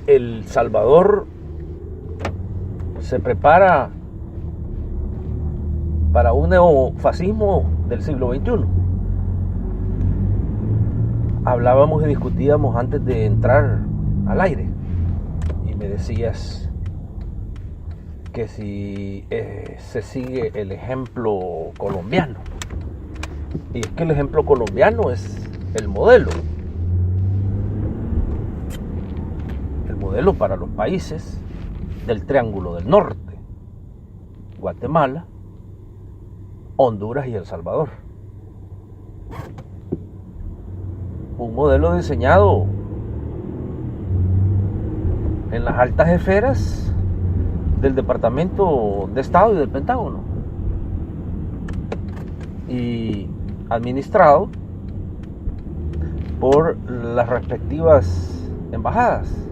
El Salvador se prepara para un neofascismo del siglo XXI. Hablábamos y discutíamos antes de entrar al aire y me decías que si se sigue el ejemplo colombiano. Y es que el ejemplo colombiano es el modelo. El modelo para los países del Triángulo del Norte: Guatemala, Honduras y El Salvador. Un modelo diseñado en las altas esferas del Departamento de Estado y del Pentágono y administrado por las respectivas embajadas.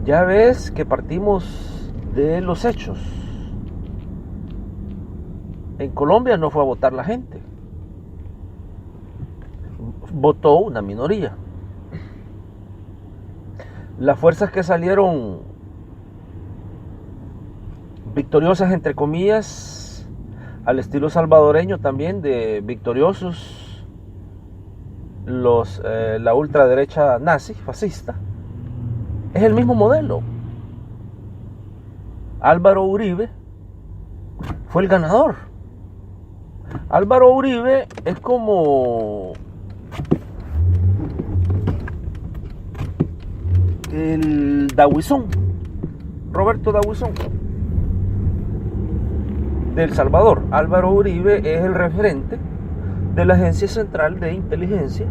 Ya ves que partimos de los hechos. En Colombia no fue a votar la gente. Votó una minoría. Las fuerzas que salieron victoriosas, entre comillas, al estilo salvadoreño también, de victoriosos, la ultraderecha nazi, fascista, es el mismo modelo. Álvaro Uribe fue el ganador. Álvaro Uribe es como el Dawison, Roberto Dawison de El Salvador. Álvaro Uribe es el referente de la Agencia Central de Inteligencia,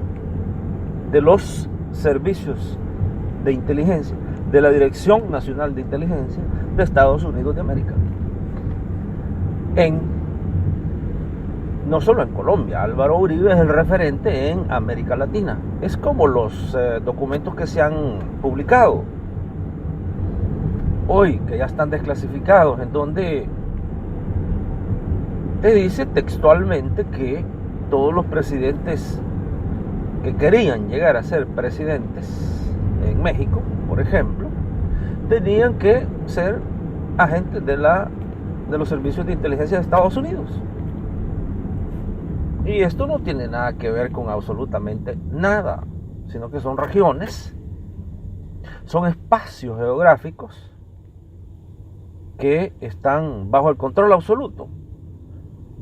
de los servicios de inteligencia, de la Dirección Nacional de Inteligencia de Estados Unidos de América. No solo en Colombia, Álvaro Uribe es el referente en América Latina. Es como los documentos que se han publicado hoy, que ya están desclasificados, en donde te dice textualmente que todos los presidentes que querían llegar a ser presidentes en México, por ejemplo, tenían que ser agentes de los servicios de inteligencia de Estados Unidos. Y esto no tiene nada que ver con absolutamente nada, sino que son regiones, son espacios geográficos que están bajo el control absoluto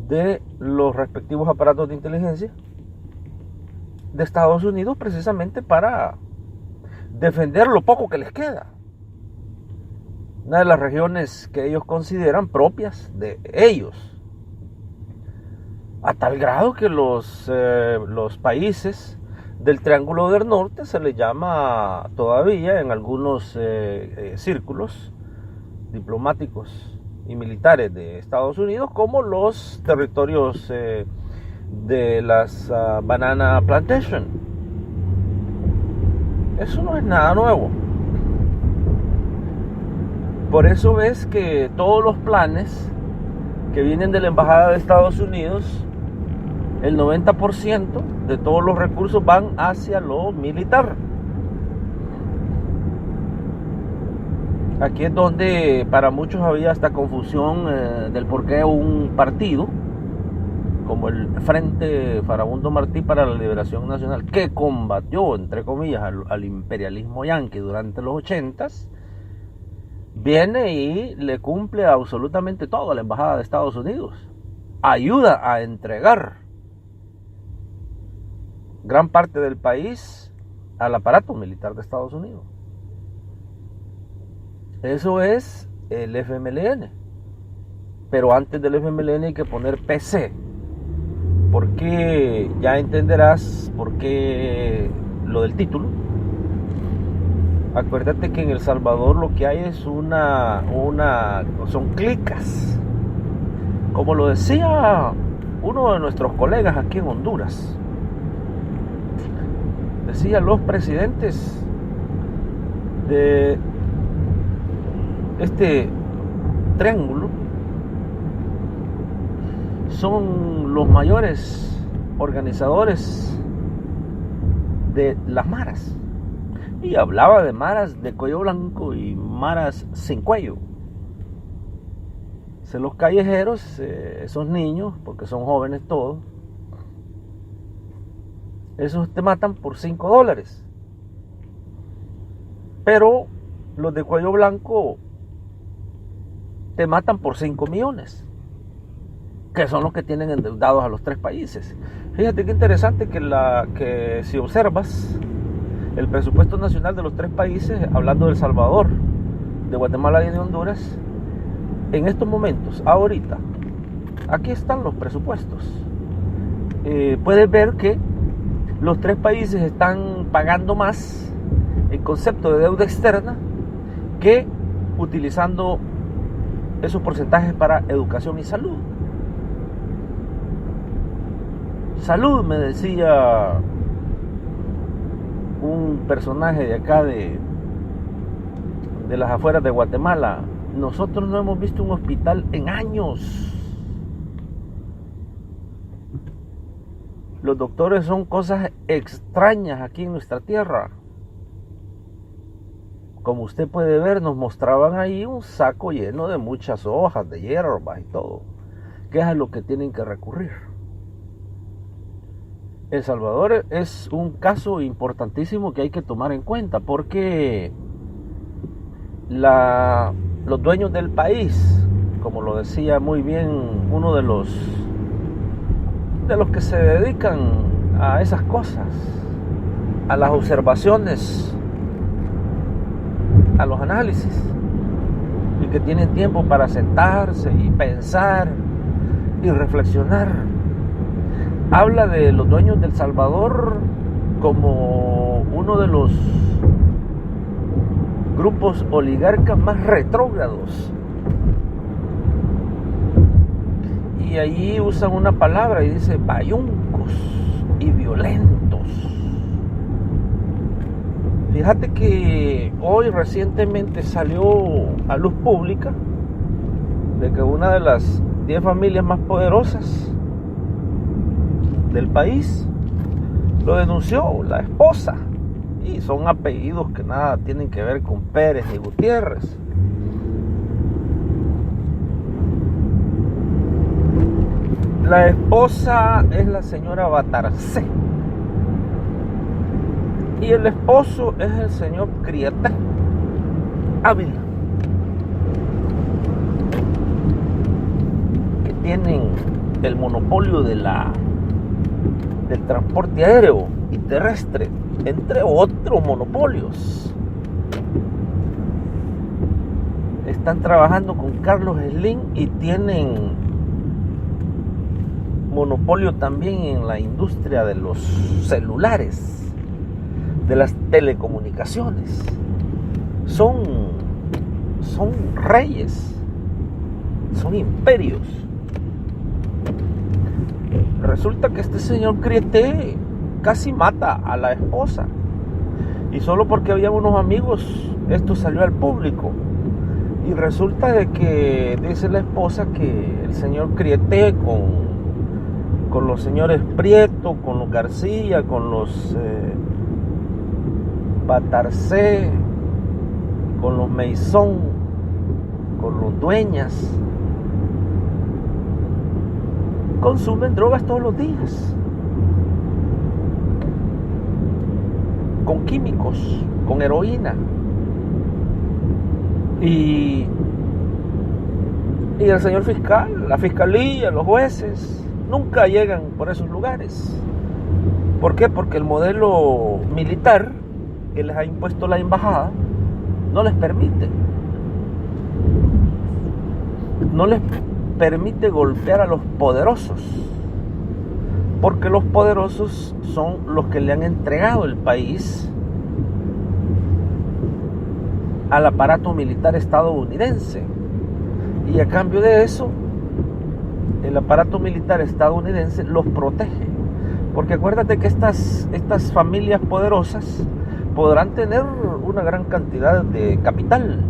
de los respectivos aparatos de inteligencia de Estados Unidos, precisamente para defender lo poco que les queda. Una de las regiones que ellos consideran propias de ellos, a tal grado que los países del Triángulo del Norte se les llama todavía en algunos círculos diplomáticos y militares de Estados Unidos como los territorios de las Banana Plantation. Eso no es nada nuevo. Por eso ves que todos los planes que vienen de la Embajada de Estados Unidos, el 90% de todos los recursos van hacia lo militar. Aquí es donde para muchos había hasta confusión del por qué un partido como el Frente Farabundo Martí para la Liberación Nacional, que combatió, entre comillas, al imperialismo yanqui durante los 80s, viene y le cumple absolutamente todo a la Embajada de Estados Unidos. Ayuda a entregar gran parte del país al aparato militar de Estados Unidos. Eso es el FMLN. Pero antes del FMLN hay que poner PC, porque ya entenderás por qué lo del título. Acuérdate que en El Salvador lo que hay es son clicas, como lo decía uno de nuestros colegas aquí en Honduras. Decía, los presidentes de este triángulo son los mayores organizadores de las maras. Y hablaba de maras de cuello blanco y maras sin cuello. Los callejeros, esos niños, porque son jóvenes todos, esos te matan por $5. Pero los de cuello blanco te matan por 5 millones, que son los que tienen endeudados a los 3 países. Fíjate qué interesante que si observas el presupuesto nacional de los 3 países, hablando de El Salvador, de Guatemala y de Honduras, en estos momentos, ahorita, aquí están los presupuestos. Puedes ver que los 3 países están pagando más en concepto de deuda externa que utilizando esos porcentajes para educación y salud. Salud, me decía un personaje de acá de las afueras de Guatemala: nosotros no hemos visto un hospital en años. Los doctores son cosas extrañas aquí en nuestra tierra. Como usted puede ver, nos mostraban ahí un saco lleno de muchas hojas, de hierbas y todo, que es a lo que tienen que recurrir. El Salvador es un caso importantísimo que hay que tomar en cuenta, porque los dueños del país, como lo decía muy bien uno de los que se dedican a esas cosas, a las observaciones, a los análisis, y que tienen tiempo para sentarse y pensar y reflexionar, habla de los dueños del Salvador como uno de los grupos oligarcas más retrógrados. Y allí usan una palabra y dice bayuncos y violentos. Fíjate que hoy recientemente salió a luz pública de que una de las 10 familias más poderosas del país lo denunció la esposa, y son apellidos que nada tienen que ver con Pérez ni Gutiérrez. La esposa es la señora Batarcé y el esposo es el señor Crieta Ávila, que tienen el monopolio del transporte aéreo y terrestre, entre otros monopolios. Están trabajando con Carlos Slim y tienen monopolio también en la industria de los celulares, de las telecomunicaciones. Son reyes, son imperios. Resulta que este señor Crieté casi mata a la esposa, y solo porque había unos amigos esto salió al público. Y resulta de que dice la esposa que el señor Crieté con los señores Prieto, con los García, con los Batarcé, con los Meizón, con los Dueñas, consumen drogas todos los días, con químicos, con heroína, y el señor fiscal, la fiscalía, los jueces nunca llegan por esos lugares. ¿Por qué? Porque el modelo militar que les ha impuesto la embajada no les permite golpear a los poderosos, porque los poderosos son los que le han entregado el país al aparato militar estadounidense, y a cambio de eso el aparato militar estadounidense los protege. Porque acuérdate que estas familias poderosas podrán tener una gran cantidad de capital,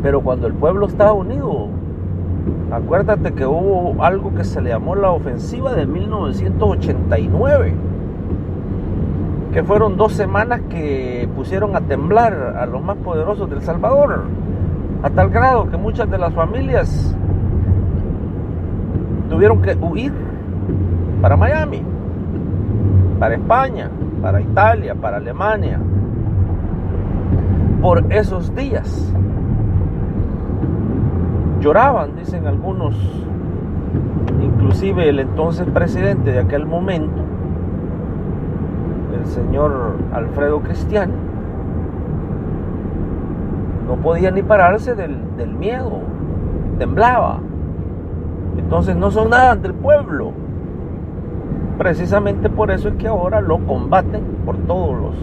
pero cuando el pueblo estaba unido, acuérdate que hubo algo que se le llamó la ofensiva de 1989. que fueron 2 semanas que pusieron a temblar a los más poderosos de El Salvador, a tal grado que muchas de las familias tuvieron que huir para Miami, para España, para Italia, para Alemania, por esos días. Lloraban, dicen algunos, inclusive el entonces presidente de aquel momento, el señor Alfredo Cristiani, no podía ni pararse del miedo, temblaba. Entonces no son nada ante el pueblo. Precisamente por eso es que ahora lo combaten por todos los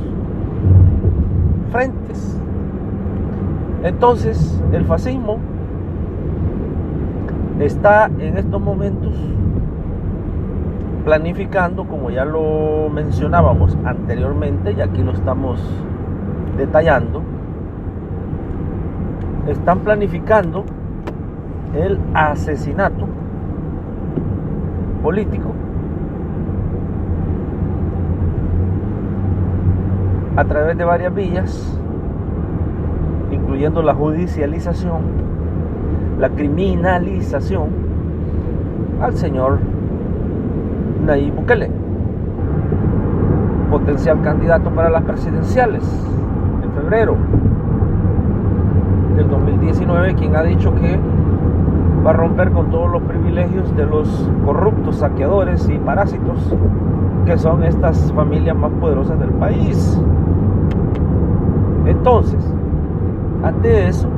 frentes. Entonces el fascismo está en estos momentos planificando, como ya lo mencionábamos anteriormente, y aquí lo estamos detallando, están planificando el asesinato político a través de varias vías, incluyendo la judicialización, la criminalización al señor Nayib Bukele, potencial candidato para las presidenciales en febrero del 2019, quien ha dicho que va a romper con todos los privilegios de los corruptos, saqueadores y parásitos que son estas familias más poderosas del país. Entonces, ante eso,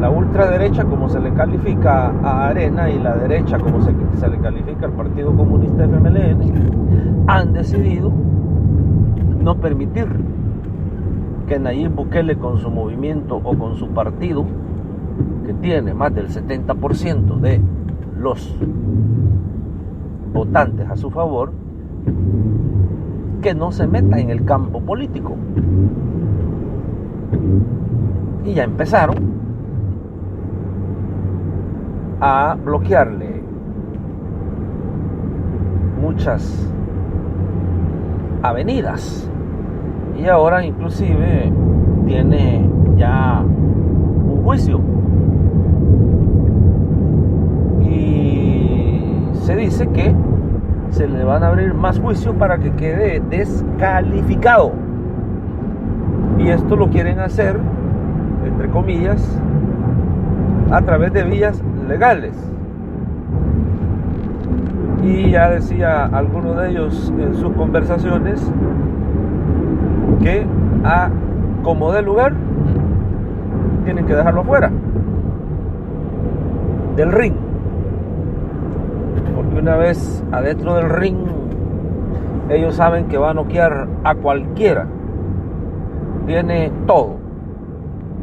la ultraderecha, como se le califica a Arena, y la derecha, como se le califica al Partido Comunista FMLN, han decidido no permitir que Nayib Bukele, con su movimiento o con su partido, que tiene más del 70% de los votantes a su favor, que no se meta en el campo político. Y ya empezaron a bloquearle muchas avenidas, y ahora inclusive tiene ya un juicio, y se dice que se le van a abrir más juicios para que quede descalificado, y esto lo quieren hacer, entre comillas, a través de vías legales. Y ya decía alguno de ellos en sus conversaciones que a como dé lugar tienen que dejarlo fuera del ring, porque una vez adentro del ring ellos saben que va a noquear a cualquiera, tiene todo.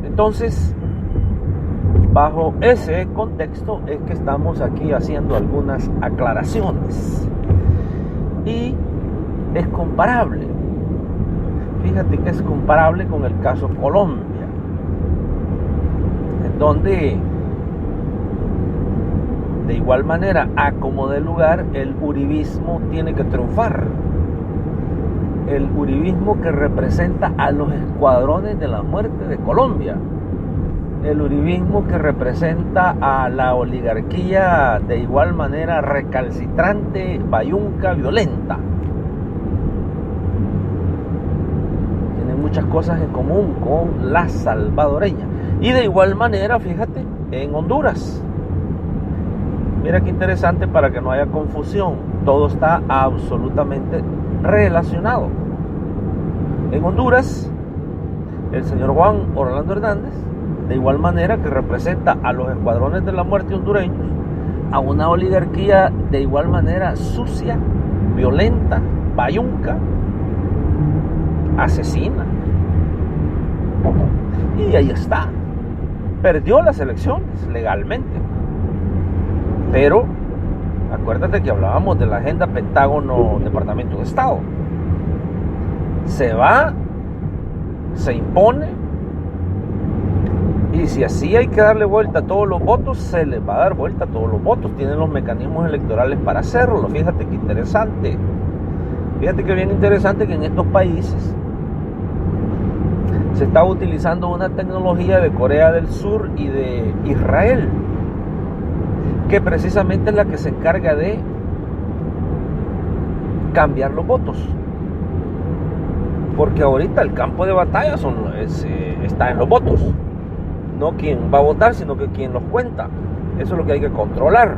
Entonces, bajo ese contexto es que estamos aquí haciendo algunas aclaraciones, y es comparable, fíjate que es comparable con el caso Colombia, en donde de igual manera, a como dé lugar, el uribismo tiene que triunfar, el uribismo que representa a los escuadrones de la muerte de Colombia, el uribismo que representa a la oligarquía de igual manera recalcitrante, bayunca, violenta. Tienen muchas cosas en común con la salvadoreña. Y de igual manera, fíjate, en Honduras. Mira qué interesante, para que no haya confusión. Todo está absolutamente relacionado. En Honduras, el señor Juan Orlando Hernández, de igual manera que representa a los escuadrones de la muerte hondureños, a una oligarquía de igual manera sucia, violenta, bayunca, asesina. Y ahí está. Perdió las elecciones legalmente. Pero acuérdate que hablábamos de la agenda Pentágono-Departamento de Estado. Se va, se impone, y si así hay que darle vuelta a todos los votos, se les va a dar vuelta a todos los votos. Tienen los mecanismos electorales para hacerlo. Fíjate qué interesante. Fíjate que bien interesante que en estos países se está utilizando una tecnología de Corea del Sur y de Israel, que precisamente es la que se encarga de cambiar los votos. Porque ahorita el campo de batalla está en los votos. No quién va a votar, sino que quién los cuenta. Eso es lo que hay que controlar.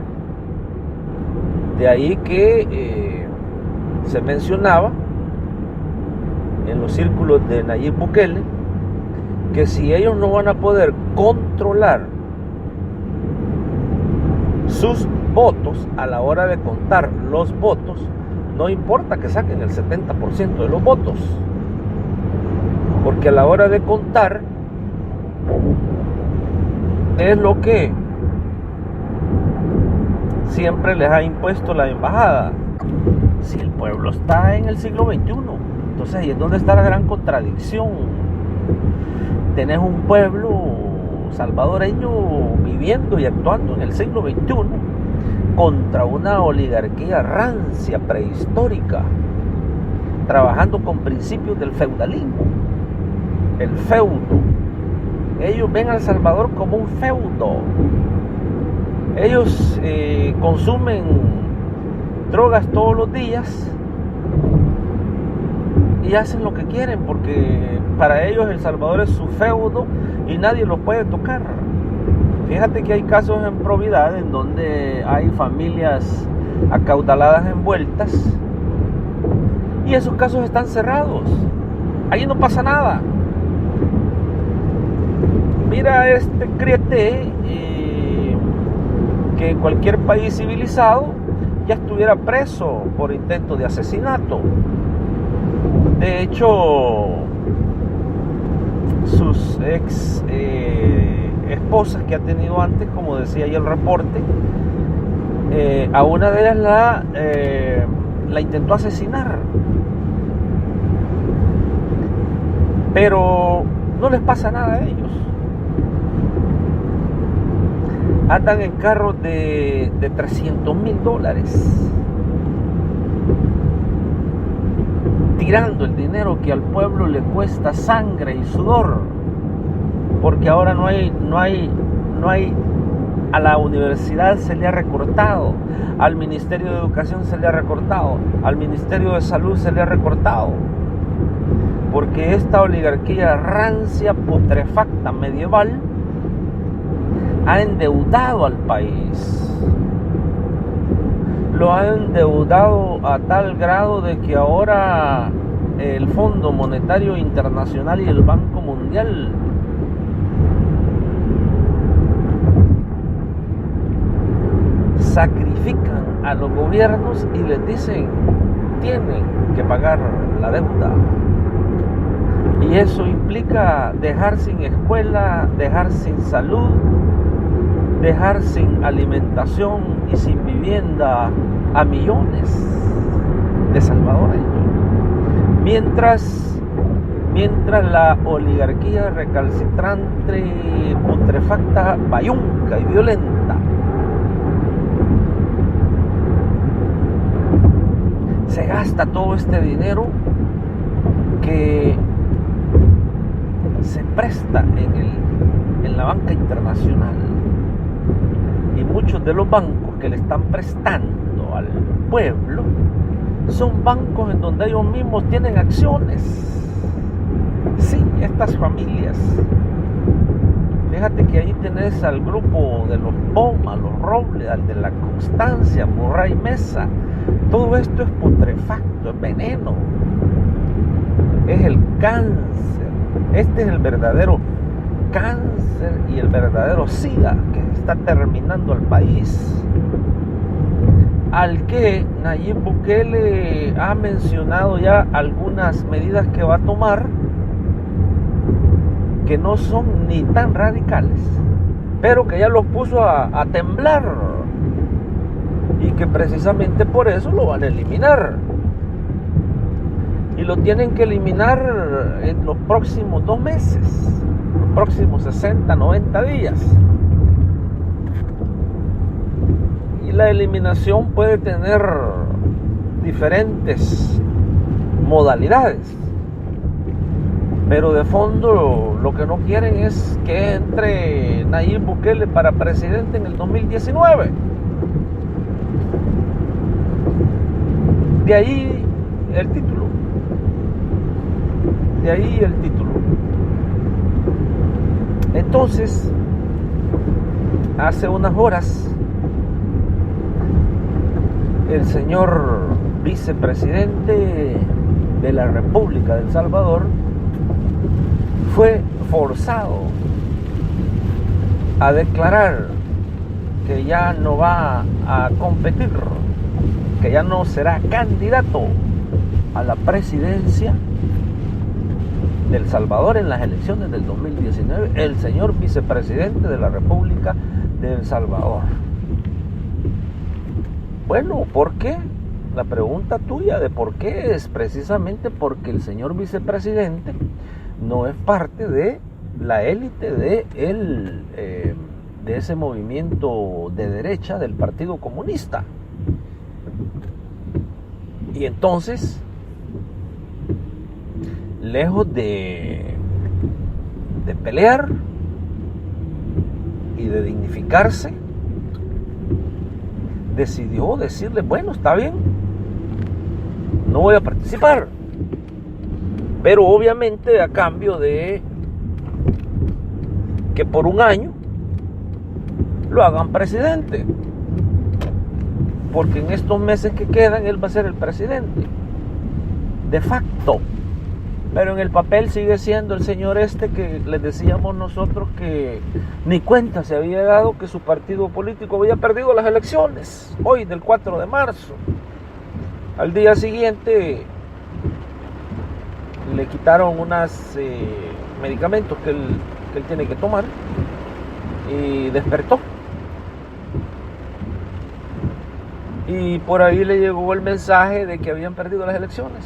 De ahí que se mencionaba en los círculos de Nayib Bukele que si ellos no van a poder controlar sus votos a la hora de contar los votos, no importa que saquen el 70% de los votos, porque a la hora de contar es lo que siempre les ha impuesto la embajada. Si el pueblo está en el siglo XXI, entonces ahí es donde está la gran contradicción. Tenés un pueblo salvadoreño viviendo y actuando en el siglo XXI contra una oligarquía rancia, prehistórica, trabajando con principios del feudalismo, el feudo. Ellos ven a El Salvador como un feudo. Ellos consumen drogas todos los días y hacen lo que quieren, porque para ellos El Salvador es su feudo y nadie los puede tocar. Fíjate que hay casos en Providad en donde hay familias acaudaladas envueltas y esos casos están cerrados. Ahí no pasa nada. Mira este Criete, que en cualquier país civilizado ya estuviera preso por intento de asesinato. De hecho, sus ex esposas que ha tenido antes, como decía ahí el reporte, a una de ellas la intentó asesinar, pero no les pasa nada a ellos. Andan en carros de $300,000, tirando el dinero que al pueblo le cuesta sangre y sudor, porque ahora no hay, a la universidad se le ha recortado, al Ministerio de Educación se le ha recortado, al Ministerio de Salud se le ha recortado, porque esta oligarquía rancia, putrefacta, medieval, ha endeudado al país. Lo ha endeudado a tal grado de que ahora el Fondo Monetario Internacional y el Banco Mundial sacrifican a los gobiernos y les dicen: tienen que pagar la deuda. Y eso implica dejar sin escuela, dejar sin salud, dejar sin alimentación y sin vivienda a millones de salvadoreños. Mientras la oligarquía recalcitrante, putrefacta, bayunca y violenta se gasta todo este dinero que se presta en la banca internacional. Y muchos de los bancos que le están prestando al pueblo son bancos en donde ellos mismos tienen acciones. Sí, estas familias. Fíjate que ahí tenés al grupo de los Poma, los Robles, al de la Constancia, Murray Mesa. Todo esto es putrefacto, es veneno. Es el cáncer. Este es el verdadero cáncer y el verdadero SIDA que está terminando al país, al que Nayib Bukele ha mencionado ya algunas medidas que va a tomar, que no son ni tan radicales, pero que ya los puso a temblar, y que precisamente por eso lo van a eliminar, y lo tienen que eliminar en los próximos 2 meses, los próximos 60, 90 días. Y la eliminación puede tener diferentes modalidades. Pero de fondo lo que no quieren es que entre Nayib Bukele para presidente en el 2019. De ahí el título. De ahí el título. Entonces, hace unas horas, el señor vicepresidente de la República de El Salvador fue forzado a declarar que ya no va a competir, que ya no será candidato a la presidencia de El Salvador en las elecciones del 2019, el señor vicepresidente de la República de El Salvador. Bueno, ¿por qué? La pregunta tuya de por qué es precisamente porque el señor vicepresidente no es parte de la élite de ese movimiento de derecha del Partido Comunista. Y entonces, lejos de pelear y de dignificarse, decidió decirle, bueno, está bien, no voy a participar, pero obviamente a cambio de que por un año lo hagan presidente, porque en estos meses que quedan él va a ser el presidente de facto, pero en el papel sigue siendo el señor que les decíamos nosotros que ni cuenta se había dado que su partido político había perdido las elecciones hoy del 4 de marzo. Al día siguiente le quitaron unos medicamentos que él tiene que tomar y despertó. Y por ahí le llegó el mensaje de que habían perdido las elecciones.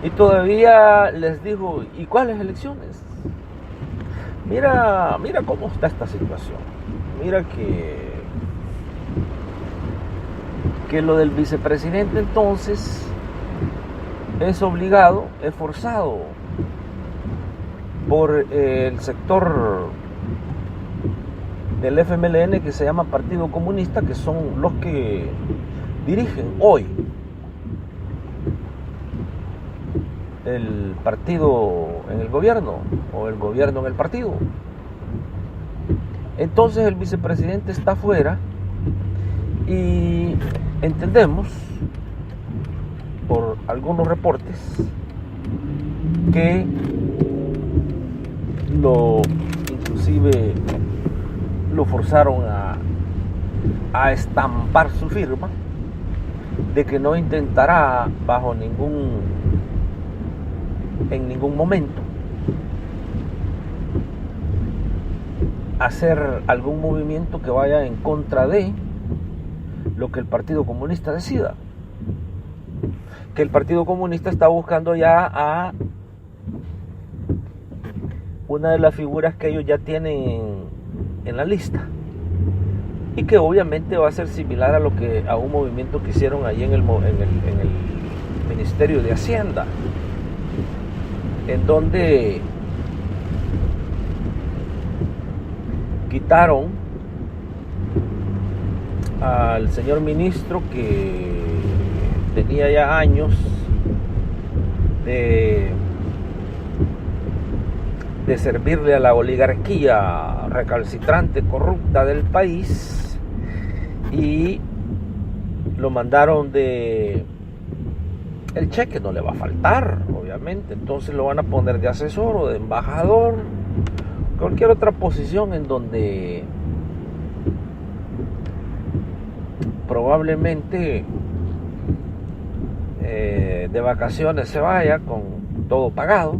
Y todavía les dijo, ¿y cuáles elecciones? Mira cómo está esta situación. Mira que lo del vicepresidente entonces es obligado, es forzado por el sector del FMLN que se llama Partido Comunista, que son los que dirigen hoy el partido en el gobierno o el gobierno en el partido. Entonces el vicepresidente está afuera y entendemos por algunos reportes que inclusive lo forzaron a estampar su firma de que no intentará en ningún momento hacer algún movimiento que vaya en contra de lo que el Partido Comunista decida. Que el Partido Comunista está buscando ya a una de las figuras que ellos ya tienen en la lista y que obviamente va a ser similar a un movimiento que hicieron allí en el Ministerio de Hacienda, en donde quitaron al señor ministro que tenía ya años de servirle a la oligarquía recalcitrante, corrupta del país, y lo mandaron el cheque no le va a faltar, obviamente, entonces lo van a poner de asesor o de embajador, cualquier otra posición en donde probablemente de vacaciones se vaya con todo pagado.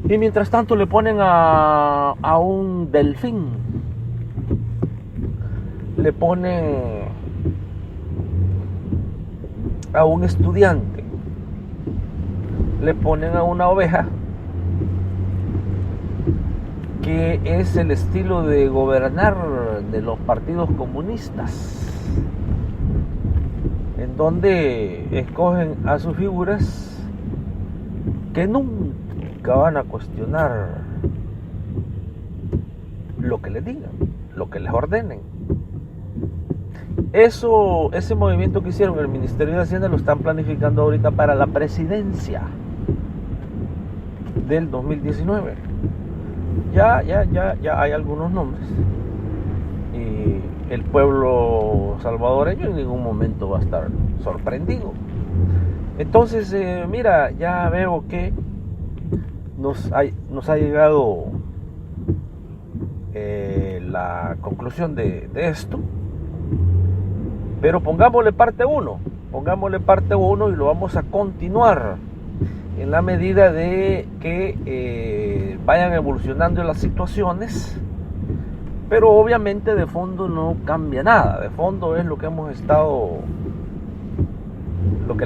Y mientras tanto le ponen a un delfín, le ponen a un estudiante, le ponen a una oveja, que es el estilo de gobernar de los partidos comunistas. en donde escogen a sus figuras que nunca van a cuestionar lo que les digan, lo que les ordenen. Ese movimiento que hicieron en el Ministerio de Hacienda lo están planificando ahorita para la presidencia del 2019. Ya hay algunos nombres. Y el pueblo salvadoreño en ningún momento va a estar sorprendido. Entonces, mira, ya veo que nos ha llegado la conclusión de esto. Pero pongámosle parte 1 y lo vamos a continuar en la medida de que vayan evolucionando las situaciones, pero obviamente de fondo no cambia nada. De fondo es lo que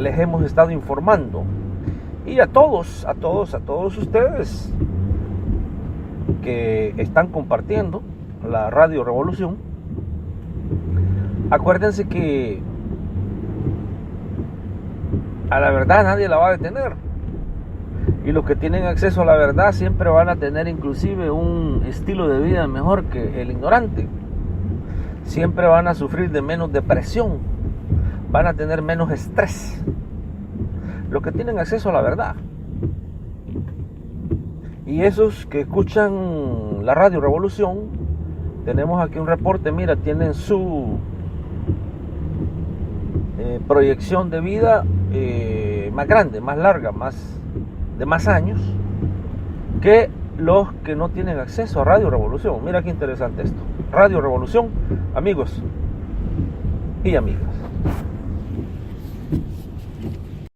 les hemos estado informando. Y a todos ustedes que están compartiendo la Radio Revolución, acuérdense que a la verdad nadie la va a detener. Y los que tienen acceso a la verdad siempre van a tener inclusive un estilo de vida mejor que el ignorante. Siempre van a sufrir de menos depresión, van a tener menos estrés. Los que tienen acceso a la verdad. Y esos que escuchan la Radio Revolución, tenemos aquí un reporte, mira, tienen su proyección de vida más grande, más larga, de más años que los que no tienen acceso a Radio Revolución. Mira qué interesante esto. Radio Revolución, amigos y amigas.